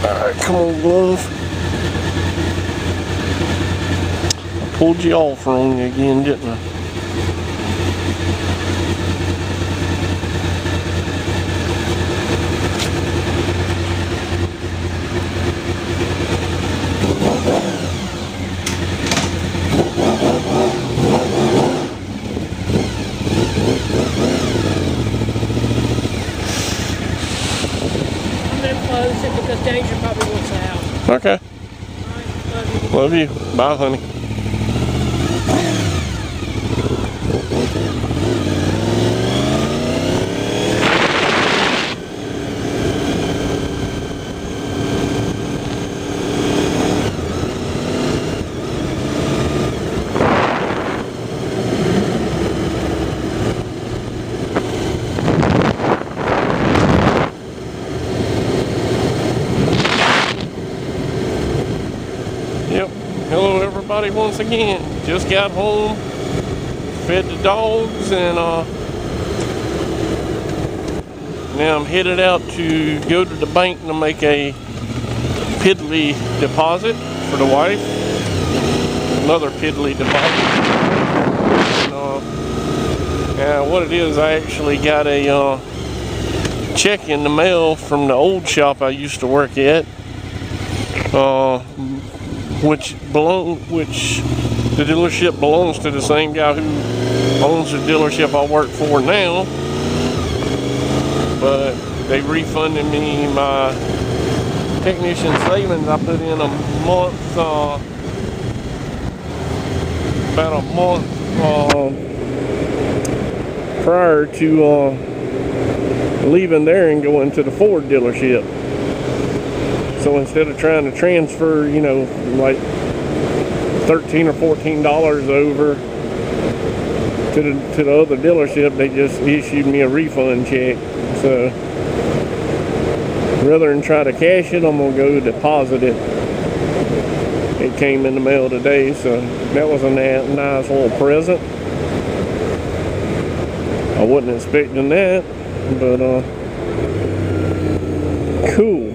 Alright, come on, glove. I pulled you off wrong again, didn't I? Because Danger probably wants out. Okay. Right, Love you. Bye, honey. Yep. Hello, everybody, once again. Just got home, fed the dogs, and now I'm headed out to go to the bank to make a piddly deposit for the wife. Another piddly deposit. And what it is, I actually got a check in the mail from the old shop I used to work at. Which the dealership belongs to the same guy who owns the dealership I work for now. But they refunded me my technician savings. I put in a month, about a month prior to leaving there and going to the Ford dealership. So instead of trying to transfer, you know, like $13 or $14 over to the other dealership, they just issued me a refund check. So rather than try to cash it, I'm gonna go deposit it. It came in the mail today, so that was a nice little present. I wasn't expecting that, but cool.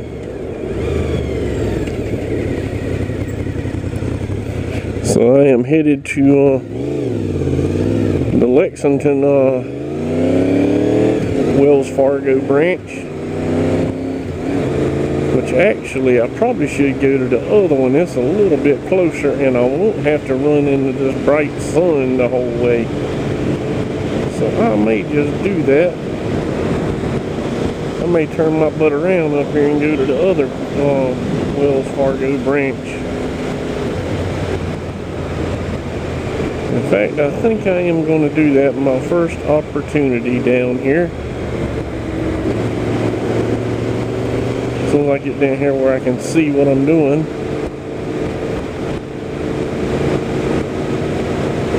So I am headed to the Lexington Wells Fargo branch, which actually I probably should go to the other one. It's a little bit closer and I won't have to run into this bright sun the whole way. So I may just do that. I may turn my butt around up here and go to the other Wells Fargo branch. In fact, I think I am going to do that my first opportunity down here. As soon as I get down here where I can see what I'm doing.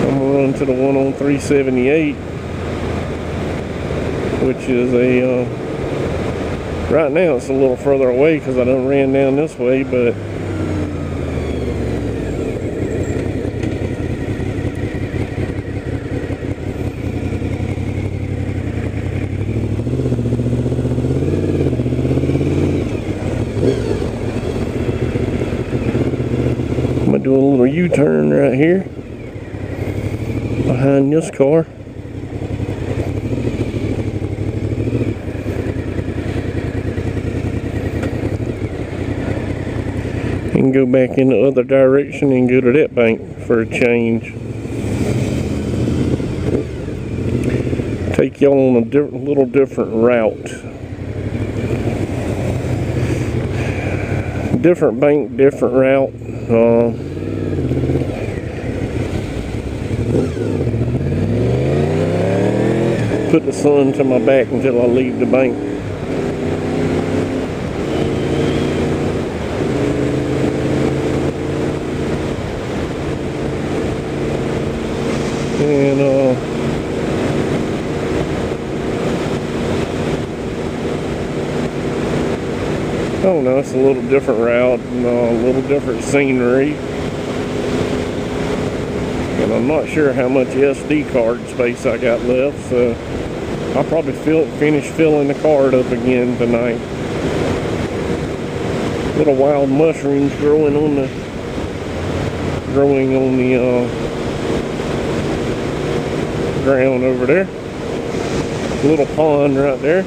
I'm going to run to the one on 378, which is a, right now it's a little further away because I done ran down this way, but do a little U-turn right here behind this car. And go back in the other direction and go to that bank for a change. Take y'all on a little different route. Different bank, different route. Put the sun to my back until I leave the bank. And I don't know, it's a little different route and a little different scenery. And I'm not sure how much SD card space I got left, so I'll probably finish filling the card up again tonight. Little wild mushrooms growing on the ground over there. Little pond right there.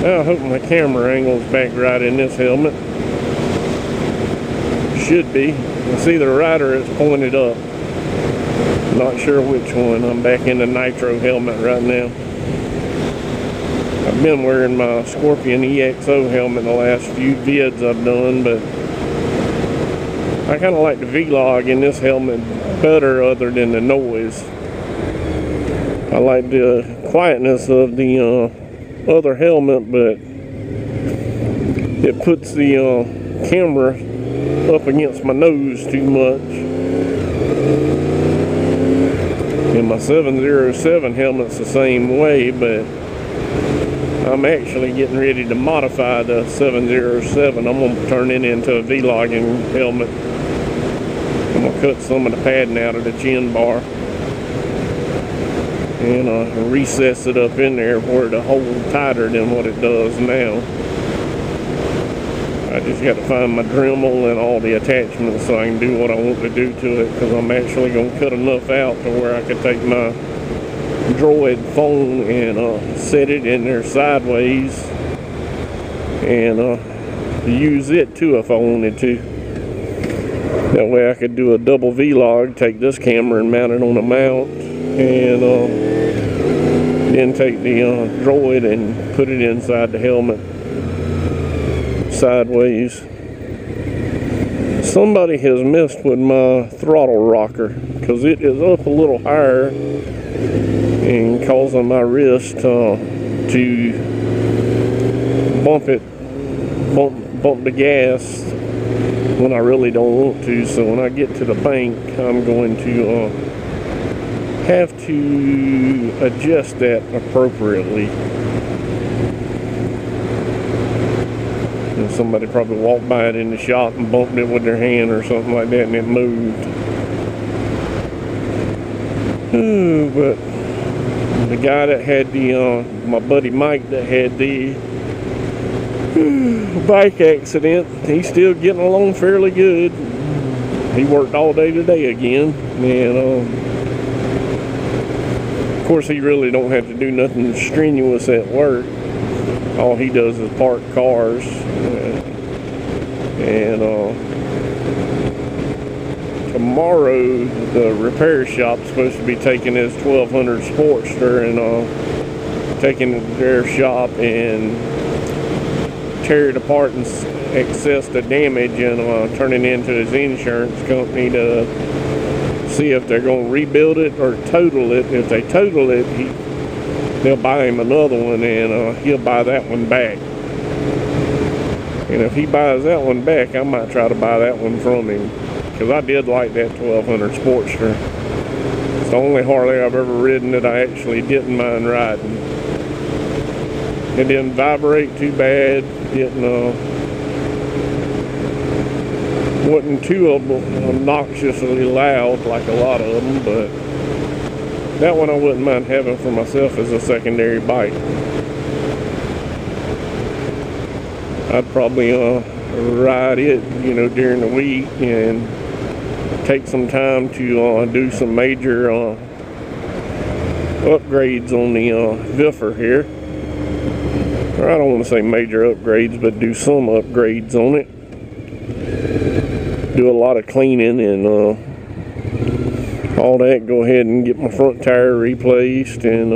I hope my camera angle's back right in this helmet. Should be. I see the rider is pointed up. Not sure which one. I'm back in the nitro helmet right now. I've been wearing my Scorpion EXO helmet the last few vids I've done, but I kind of like the V-Log in this helmet better other than the noise. I like the quietness of the other helmet, but it puts the camera up against my nose too much. And my 707 helmet's the same way, but I'm actually getting ready to modify the 707. I'm going to turn it into a V-logging helmet. I'm going to cut some of the padding out of the chin bar and recess it up in there where it'll hold tighter than what it does now. I just got to find my Dremel and all the attachments so I can do what I want to do to it, because I'm actually going to cut enough out to where I could take my Droid phone and set it in there sideways and use it too if I wanted to. That way I could do a double V-Log, take this camera and mount it on a mount, and then take the Droid and put it inside the helmet sideways. Somebody has messed with my throttle rocker because it is up a little higher and causing my wrist to bump the gas when I really don't want to. So when I get to the bank, I'm going to have to adjust that appropriately. And somebody probably walked by it in the shop and bumped it with their hand or something like that, and it moved. But the guy that had the my buddy Mike that had the bike accident, he's still getting along fairly good. He worked all day today again, and of course he really don't have to do nothing strenuous at work. All he does is park cars, and tomorrow the repair shop's supposed to be taking his 1200 Sportster and taking it to their shop and tear it apart and assess the damage and turn it into his insurance company to see if they're going to rebuild it or total it. If they total it, they'll buy him another one, and he'll buy that one back. And if he buys that one back, I might try to buy that one from him, because I did like that 1200 Sportster. It's the only Harley I've ever ridden that I actually didn't mind riding. It didn't vibrate too bad. Wasn't too obnoxiously loud like a lot of them, but that one I wouldn't mind having for myself as a secondary bike. I'd probably ride it, during the week and take some time to do some major upgrades on the Viffer here. Or I don't want to say major upgrades, but do some upgrades on it. Do a lot of cleaning and all that. Go ahead and get my front tire replaced, and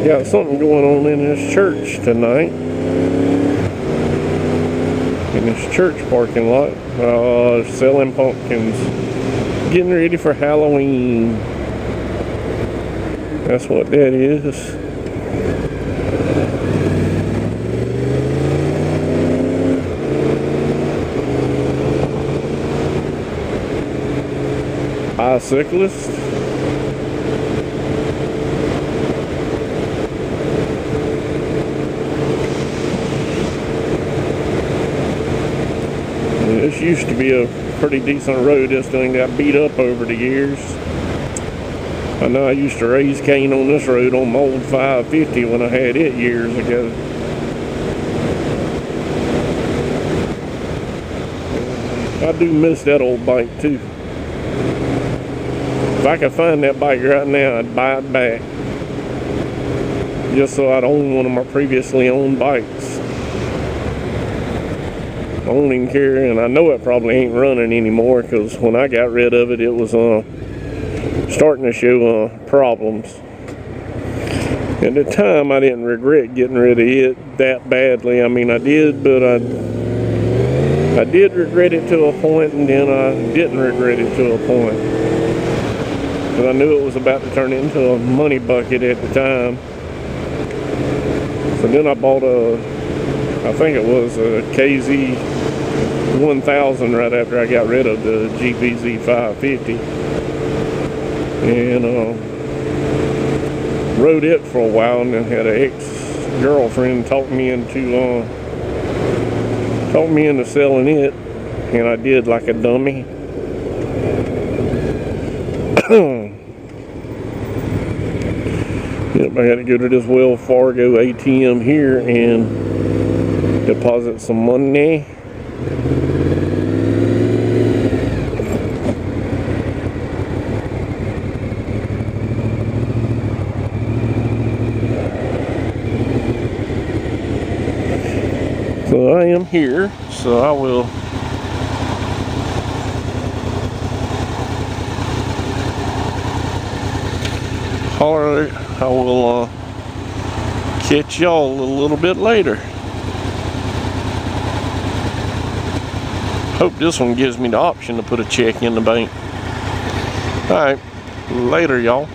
got something going on in this church tonight, in this church parking lot. Selling pumpkins, getting ready for Halloween. That's what that is. Bicyclist. This used to be a pretty decent road. This thing got beat up over the years. I know I used to raise cane on this road on my old 550 when I had it years ago. I do miss that old bike too. If I could find that bike right now, I'd buy it back. Just so I'd own one of my previously owned bikes. I don't even care, and I know it probably ain't running anymore because when I got rid of it, it was starting to show problems. At the time, I didn't regret getting rid of it that badly. I mean, I did, but I did regret it to a point, and then I didn't regret it to a point. Because I knew it was about to turn into a money bucket at the time. So then I bought I think it was a KZ 1000 right after I got rid of the GPZ 550. And rode it for a while, and then had an ex-girlfriend talk me into selling it, and I did like a dummy. Yep, I got to go to this Wells Fargo ATM here and deposit some money. So I am here, so I will holler. I will catch y'all a little bit later. Hope this one gives me the option to put a check in the bank. Alright, later y'all.